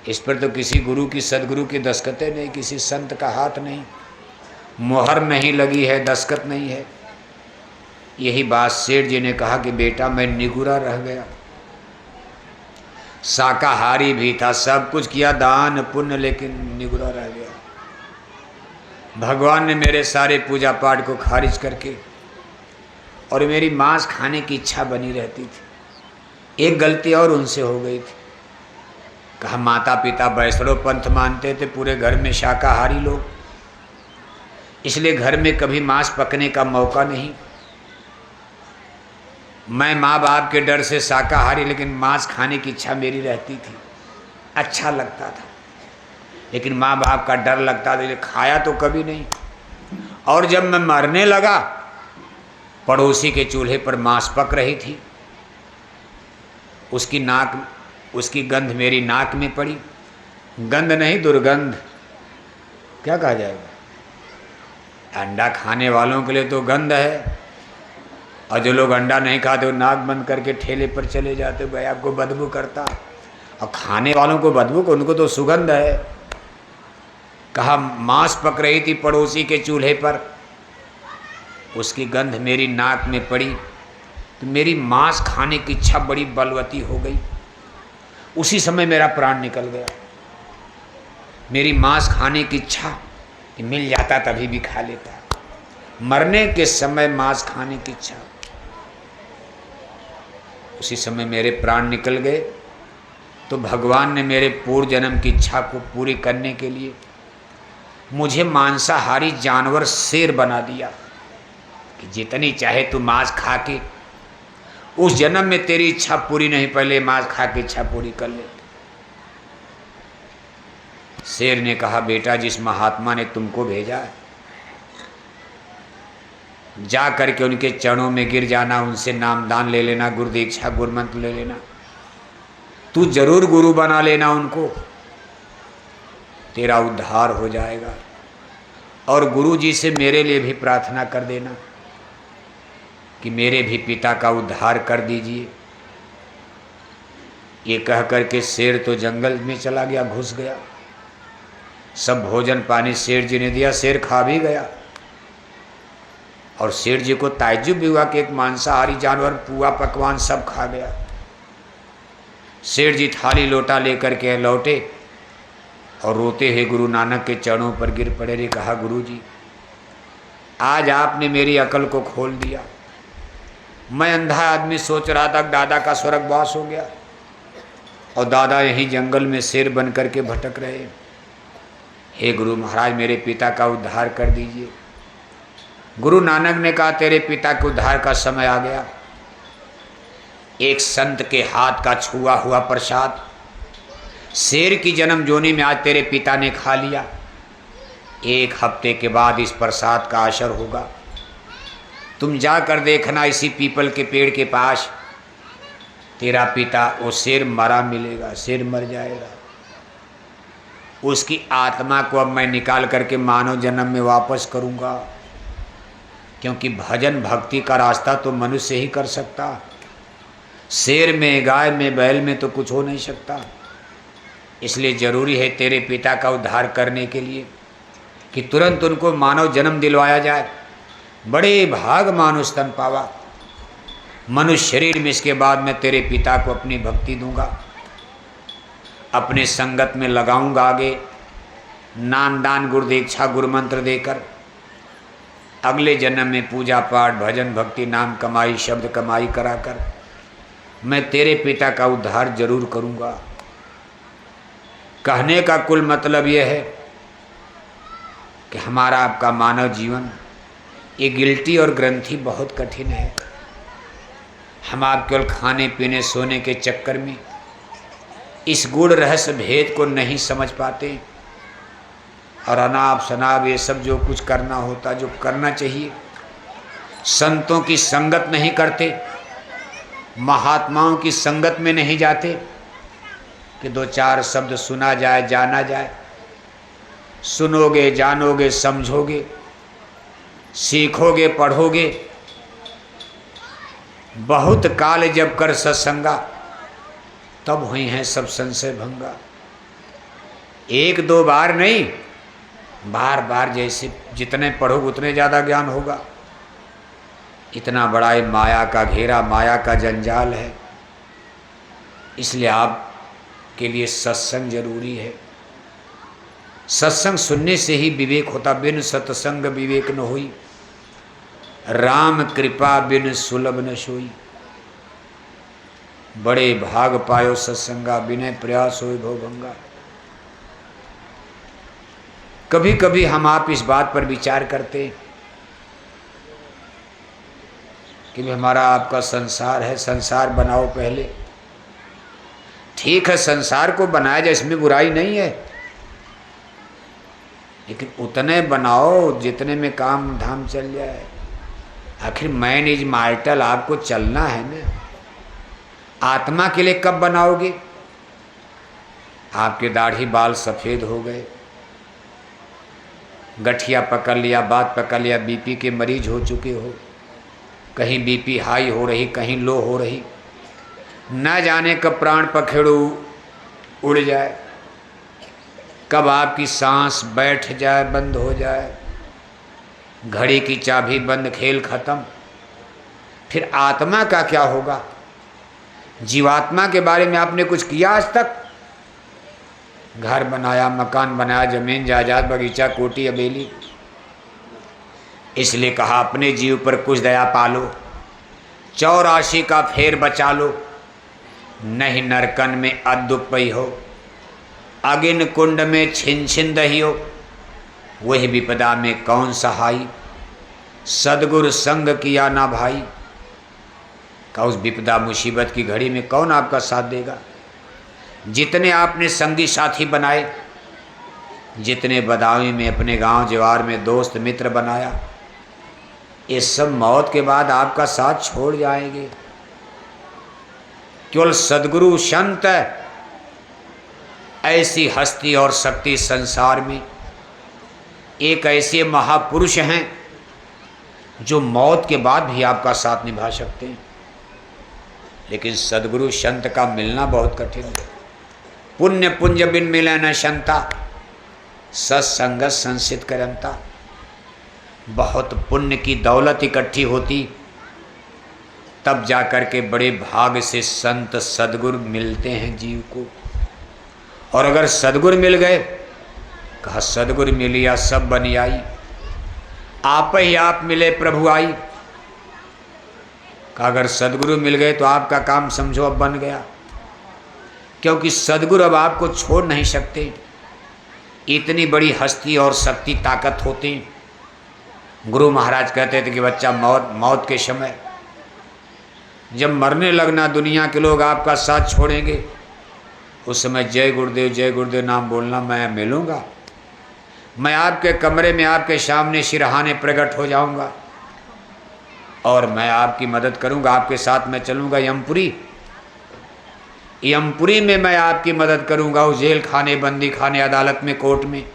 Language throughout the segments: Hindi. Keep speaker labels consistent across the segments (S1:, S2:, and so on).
S1: इस पर तो किसी गुरु की सदगुरु की दस्तखतें नहीं, किसी संत का हाथ नहीं, मोहर नहीं लगी है, दस्तखत नहीं है। यही बात सेठ जी ने कहा कि बेटा मैं निगुरा रह गया, शाकाहारी भी था, सब कुछ किया दान पुण्य, लेकिन निगुरा रह गया। भगवान ने मेरे सारे पूजा पाठ को खारिज करके और मेरी मांस खाने की इच्छा बनी रहती थी। एक गलती और उनसे हो गई थी। कहा माता पिता वैष्णव पंथ मानते थे, पूरे घर में शाकाहारी लोग, इसलिए घर में कभी मांस पकने का मौका नहीं। मैं माँ बाप के डर से शाकाहारी, लेकिन मांस खाने की इच्छा मेरी रहती थी, अच्छा लगता था, लेकिन माँ बाप का डर लगता था, खाया तो कभी नहीं। और जब मैं मरने लगा, पड़ोसी के चूल्हे पर मांस पक रही थी, उसकी गंध मेरी नाक में पड़ी। गंध नहीं, दुर्गंध, क्या कहा जाएगा। अंडा खाने वालों के लिए तो गंध है, और जो लोग अंडा नहीं खाते वो नाक बंद करके ठेले पर चले जाते, भाई आपको बदबू करता, और खाने वालों को बदबू, को उनको तो सुगंध है। कहा मांस पक रही थी पड़ोसी के चूल्हे पर, उसकी गंध मेरी नाक में पड़ी, तो मेरी मांस खाने की इच्छा बड़ी बलवती हो गई। उसी समय मेरा प्राण निकल गया। मेरी मांस खाने की इच्छा, मिल जाता तभी भी खा लेता, मरने के समय मांस खाने की इच्छा, उसी समय मेरे प्राण निकल गए। तो भगवान ने मेरे पूर्व जन्म की इच्छा को पूरी करने के लिए मुझे मांसाहारी जानवर शेर बना दिया कि जितनी चाहे तू मांस खा के, उस जन्म में तेरी इच्छा पूरी नहीं, पहले मांस खा के इच्छा पूरी कर ले। शेर ने कहा बेटा जिस महात्मा ने तुमको भेजा है, जा करके उनके चरणों में गिर जाना, उनसे नामदान ले लेना, गुरु दीक्षा गुरु मंत्र ले लेना, तू जरूर गुरु बना लेना उनको, तेरा उद्धार हो जाएगा। और गुरु जी से मेरे लिए भी प्रार्थना कर देना कि मेरे भी पिता का उद्धार कर दीजिए। ये कह करके शेर तो जंगल में चला गया, घुस गया। सब भोजन पानी शेर जी ने दिया, शेर खा भी गया। और शेर जी को ताज्जुब भी हुआ कि एक मांसाहारी जानवर पुआ पकवान सब खा गया। शेर जी थाली लोटा लेकर के लौटे और रोते हुए गुरु नानक के चरणों पर गिर पड़े। रे कहा गुरु जी आज आपने मेरी अकल को खोल दिया। मैं अंधा आदमी सोच रहा था दादा का स्वर्गवास हो गया, और दादा यहीं जंगल में शेर बन करके भटक रहे। हे गुरु महाराज मेरे पिता का उद्धार कर दीजिए। गुरु नानक ने कहा तेरे पिता के उद्धार का समय आ गया। एक संत के हाथ का छुआ हुआ प्रसाद शेर की जन्म जोनी में आज तेरे पिता ने खा लिया। 1 हफ्ते के बाद इस प्रसाद का असर होगा। तुम जाकर देखना इसी पीपल के पेड़ के पास तेरा पिता वो शेर मरा मिलेगा, शेर मर जाएगा। उसकी आत्मा को अब मैं निकाल करके मानव जन्म में वापस करूँगा, क्योंकि भजन भक्ति का रास्ता तो मनुष्य ही कर सकता। शेर में गाय में बैल में तो कुछ हो नहीं सकता। इसलिए जरूरी है तेरे पिता का उद्धार करने के लिए कि तुरंत उनको मानव जन्म दिलवाया जाए। बड़े भाग मानुष तन पावा, मनुष्य शरीर में। इसके बाद मैं तेरे पिता को अपनी भक्ति दूंगा, अपने संगत में लगाऊंगा आगे, नाम दान गुरु दीक्षा गुरु मंत्र देकर। अगले जन्म में पूजा पाठ भजन भक्ति नाम कमाई शब्द कमाई कराकर मैं तेरे पिता का उद्धार जरूर करूंगा। कहने का कुल मतलब यह है कि हमारा आपका मानव जीवन ये गिल्टी और ग्रंथि बहुत कठिन है। हम आप केवल खाने पीने सोने के चक्कर में इस गूढ़ रहस्य भेद को नहीं समझ पाते, और अनाप शनाप ये सब जो कुछ करना होता, जो करना चाहिए, संतों की संगत नहीं करते, महात्माओं की संगत में नहीं जाते कि 2-4 शब्द सुना जाए जाना जाए। सुनोगे जानोगे समझोगे सीखोगे पढ़ोगे, बहुत काल जब कर सत्संगा तब हुई हैं सब संशय भंगा। एक दो बार नहीं, बार बार जैसे जितने पढ़ोगे उतने ज़्यादा ज्ञान होगा। इतना बड़ा ये माया का घेरा, माया का जंजाल है। इसलिए आपके लिए सत्संग जरूरी है। सत्संग सुनने से ही विवेक होता। बिन सत्संग विवेक न होई, राम कृपा बिन सुलभ न सोई। बड़े भाग पायो सत्संगा, बिना प्रयास होई भवभंगा। कभी कभी हम आप इस बात पर विचार करते हैं कि भी हमारा आपका संसार है, संसार बनाओ पहले। ठीक है, संसार को बनाया जाए, इसमें बुराई नहीं है, लेकिन उतने बनाओ जितने में काम धाम चल जाए। आखिर मैन इज मार्टल, आपको चलना है ना। आत्मा के लिए कब बनाओगे? आपके दाढ़ी बाल सफ़ेद हो गए, गठिया पकड़ लिया, बात पकड़ लिया, बीपी के मरीज हो चुके हो, कहीं बीपी हाई हो रही, कहीं लो हो रही, न जाने कब प्राण पखेड़ू उड़ जाए, कब आपकी सांस बैठ जाए, बंद हो जाए, घड़ी की चाबी बंद, खेल खत्म। फिर आत्मा का क्या होगा? जीवात्मा के बारे में आपने कुछ किया आज तक? घर बनाया, मकान बनाया, जमीन जायदाद, बगीचा, कोठी, हवेली। इसलिए कहा अपने जीव पर कुछ दया पालो, 84 का फेर बचा लो, नहीं नरकन में अद्दुपई हो, अगिन कुंड में छिन छिन दही हो, वही विपदा में कौन सहाई, सदगुरु संग किया ना भाई। का उस विपदा मुसीबत की घड़ी में कौन आपका साथ देगा? जितने आपने संगी साथी बनाए, जितने बदावी में अपने गांव जवार में दोस्त मित्र बनाया, ये सब मौत के बाद आपका साथ छोड़ जाएंगे। केवल सदगुरु संत ऐसी हस्ती और शक्ति संसार में, एक ऐसे महापुरुष हैं जो मौत के बाद भी आपका साथ निभा सकते हैं। लेकिन सदगुरु संत का मिलना बहुत कठिन है। पुण्य पुंज बिन मिले न संता, सत्संगत संसित करंता। बहुत पुण्य की दौलत इकट्ठी होती, तब जाकर के बड़े भाग से संत सदगुरु मिलते हैं जीव को। और अगर सदगुरु मिल गए, कहा सदगुरु मिलिया सब बनी आई, आप ही आप मिले प्रभु आई। कहा अगर सदगुरु मिल गए तो आपका काम समझो अब बन गया, क्योंकि सदगुरु अब आपको छोड़ नहीं सकते। इतनी बड़ी हस्ती और शक्ति ताकत होती। गुरु महाराज कहते थे कि बच्चा मौत के समय जब मरने लगना, दुनिया के लोग आपका साथ छोड़ेंगे, उस समय जय गुरुदेव नाम बोलना, मैं मिलूँगा, मैं आपके कमरे में आपके सामने सिरहाने प्रकट हो जाऊँगा और मैं आपकी मदद करूँगा, आपके साथ मैं चलूँगा यमपुरी में मैं आपकी मदद करूँगा। उस जेल खाने, बंदी खाने, अदालत में, कोर्ट में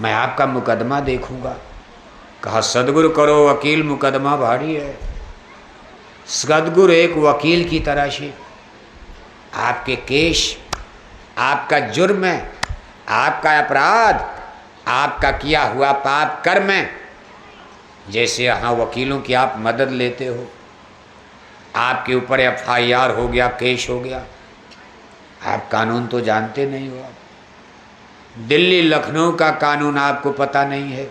S1: मैं आपका मुकदमा देखूँगा। कहा सदगुरु करो वकील, मुकदमा भारी है। सदगुरु एक वकील की तरह से आपके केस, आपका जुर्म, आपका अपराध, आपका किया हुआ पाप कर्म, जैसे यहाँ वकीलों की आप मदद लेते हो। आपके ऊपर FIR हो गया, केस हो गया, आप कानून तो जानते नहीं हो। दिल्ली लखनऊ का कानून आपको पता नहीं है।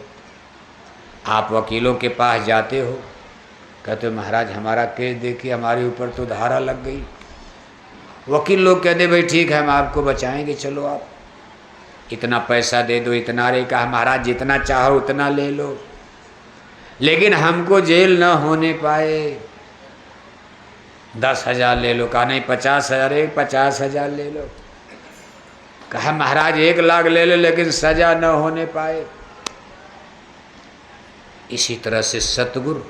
S1: आप वकीलों के पास जाते हो, कहते हो महाराज हमारा केस देखिए, हमारे ऊपर तो धारा लग गई। वकील लोग कहते भाई ठीक है, हम आपको बचाएंगे, चलो आप इतना पैसा दे दो, इतना रे। कहा महाराज जितना चाहो उतना ले लो, लेकिन हमको जेल न होने पाए। 10,000 ले लो। कहा नहीं 50,000, 50,000 ले लो। कहा महाराज 1 लाख ले लो, लेकिन सजा न होने पाए। इसी तरह से सतगुरु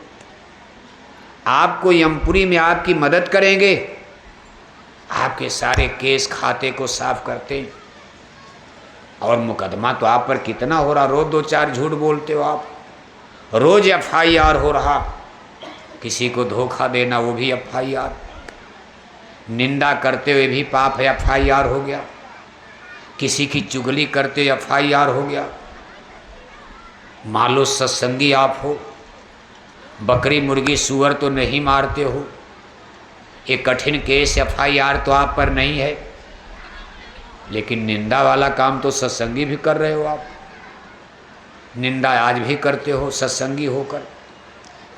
S1: आपको यमपुरी में आपकी मदद करेंगे, आपके सारे केस खाते को साफ करते हैं। और मुकदमा तो आप पर कितना हो रहा, रोज 2-4 झूठ बोलते हो आप, रोज FIR हो रहा। किसी को धोखा देना वो भी FIR, निंदा करते हुए भी पाप है, FIR हो गया। किसी की चुगली करते FIR हो गया। मान लो सत्संगी आप हो, बकरी मुर्गी सूअर तो नहीं मारते हो, एक कठिन केस FIR तो आप पर नहीं है, लेकिन निंदा वाला काम तो सत्संगी भी कर रहे हो आप। निंदा आज भी करते हो सत्संगी होकर,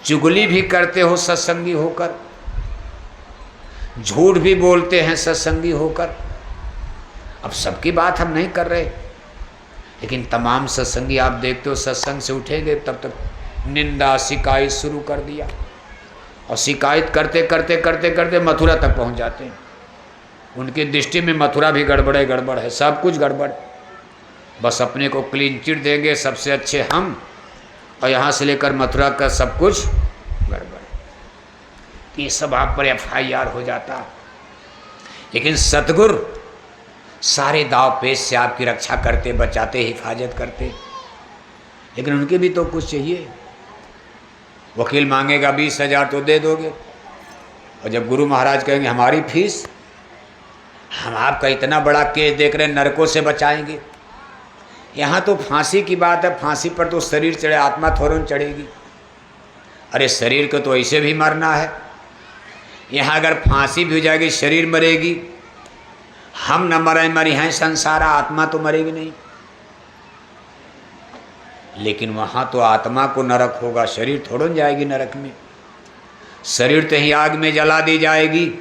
S1: चुगली भी करते हो सत्संगी होकर, झूठ भी बोलते हैं सत्संगी होकर। अब सबकी बात हम नहीं कर रहे, लेकिन तमाम सत्संगी आप देखते हो सत्संग से उठेंगे तब तक निंदा शिकायत शुरू कर दिया, और शिकायत करते करते करते करते मथुरा तक पहुंच जाते हैं। उनकी दृष्टि में मथुरा भी गड़बड़ है, सब कुछ गड़बड़। बस अपने को क्लीन चिट देंगे, सबसे अच्छे हम, और यहाँ से लेकर मथुरा का सब कुछ गड़बड़। ये सब आप पर FIR हो जाता। लेकिन सतगुरु सारे दाव पेच से आपकी रक्षा करते, बचाते, हिफाजत करते। लेकिन उनके भी तो कुछ चाहिए। वकील मांगेगा 20,000 तो दे दोगे, और जब गुरु महाराज कहेंगे हमारी फीस, हम आपका इतना बड़ा केस देख रहे हैं, नरकों से बचाएंगे। यहाँ तो फांसी की बात है, फांसी पर तो शरीर चढ़े, आत्मा थोड़ा चढ़ेगी। अरे शरीर को तो ऐसे भी मरना है, यहाँ अगर फांसी भी हो जाएगी शरीर मरेगी, हम न मरे हैं संसार, आत्मा तो मरेगी नहीं। लेकिन वहाँ तो आत्मा को नरक होगा, शरीर थोड़ा जाएगी नरक में। शरीर तो ही आग में जला दी जाएगी,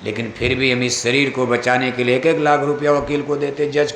S1: लेकिन फिर भी हम इस शरीर को बचाने के लिए 1-1 लाख रुपया वकील को देते, जज